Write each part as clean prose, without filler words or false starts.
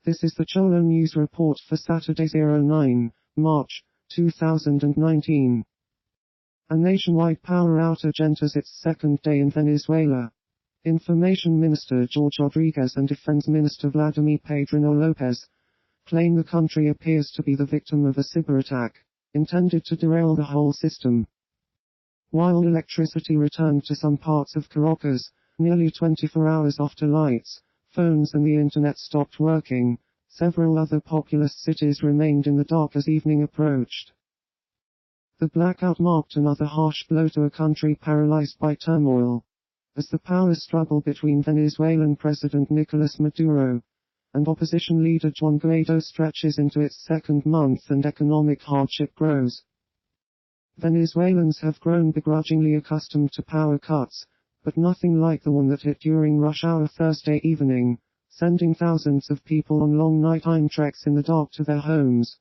This is the Cholo News Report for Saturday 09 March 2019. A nationwide power outage enters its second day in Venezuela. Information Minister Jorge Rodriguez and Defense Minister Vladimir Pedrino Lopez claim the country appears to be the victim of a cyberattack, intended to derail the whole system. While electricity returned to some parts of Caracas, nearly 24 hours after lights, phones and the internet stopped working, several other populous cities remained in the dark as evening approached. The blackout marked another harsh blow to a country paralyzed by turmoil, as the power struggle between Venezuelan President Nicolas Maduro and opposition leader Juan Guaido stretches into its second month and economic hardship grows. Venezuelans have grown begrudgingly accustomed to power cuts, but nothing like the one that hit during rush hour Thursday evening, sending thousands of people on long nighttime treks in the dark to their homes.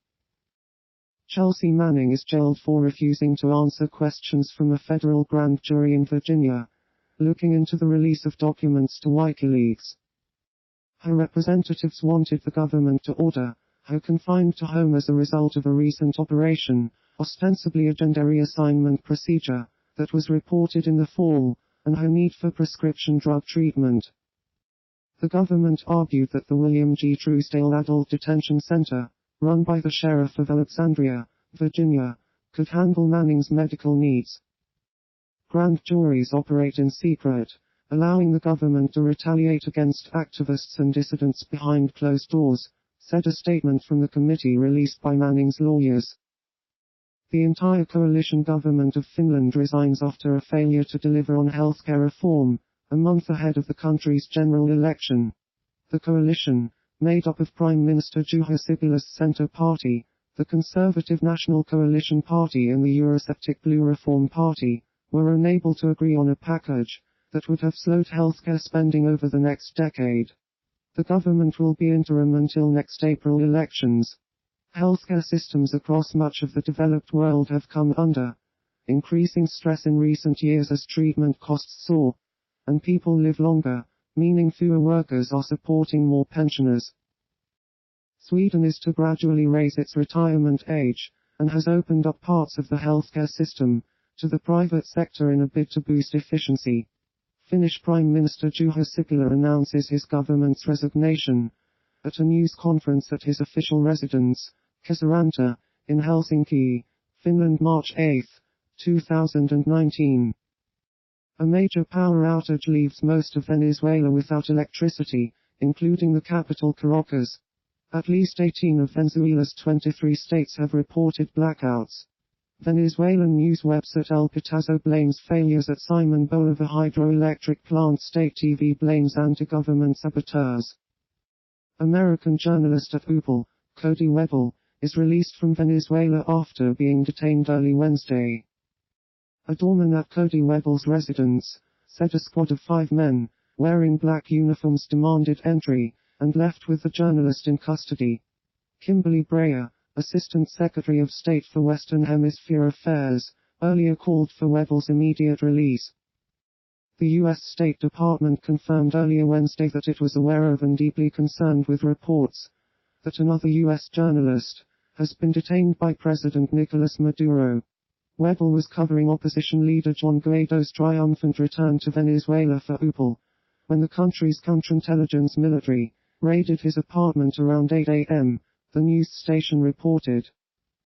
Chelsea Manning is jailed for refusing to answer questions from a federal grand jury in Virginia, looking into the release of documents to WikiLeaks. Her representatives wanted the government to order her confined to home as a result of a recent operation, ostensibly a gender reassignment procedure, that was reported in the fall, and her need for prescription drug treatment. The government argued that the William G. Truesdale Adult Detention Center, run by the Sheriff of Alexandria, Virginia, could handle Manning's medical needs. Grand juries operate in secret, allowing the government to retaliate against activists and dissidents behind closed doors, said a statement from the committee released by Manning's lawyers. The entire coalition government of Finland resigns after a failure to deliver on healthcare reform, a month ahead of the country's general election. The coalition, made up of Prime Minister Juha Sipilä's Centre Party, the Conservative National Coalition Party and the Eurosceptic Blue Reform Party, were unable to agree on a package that would have slowed healthcare spending over the next decade. The government will be interim until next April elections. Healthcare systems across much of the developed world have come under increasing stress in recent years as treatment costs soar, and people live longer, meaning fewer workers are supporting more pensioners. Sweden is to gradually raise its retirement age, and has opened up parts of the healthcare system to the private sector in a bid to boost efficiency. Finnish Prime Minister Juha Sipilä announces his government's resignation at a news conference at his official residence, Kesäranta, in Helsinki, Finland, March 8, 2019. A major power outage leaves most of Venezuela without electricity, including the capital Caracas. At least 18 of Venezuela's 23 states have reported blackouts. Venezuelan news website El Pitazo blames failures at Simon Bolivar hydroelectric plant. State TV blames anti-government saboteurs. American journalist at Upal, Cody Weddle, is released from Venezuela after being detained early Wednesday. A doorman at Cody Weddle's residence said a squad of 5 men, wearing black uniforms, demanded entry, and left with the journalist in custody. Kimberly Breyer, Assistant Secretary of State for Western Hemisphere Affairs, earlier called for Weddle's immediate release. The U.S. State Department confirmed earlier Wednesday that it was aware of and deeply concerned with reports that another U.S. journalist has been detained by President Nicolas Maduro. Weddle was covering opposition leader Juan Guaido's triumphant return to Venezuela for Upal, when the country's counterintelligence military raided his apartment around 8 a.m., the news station reported.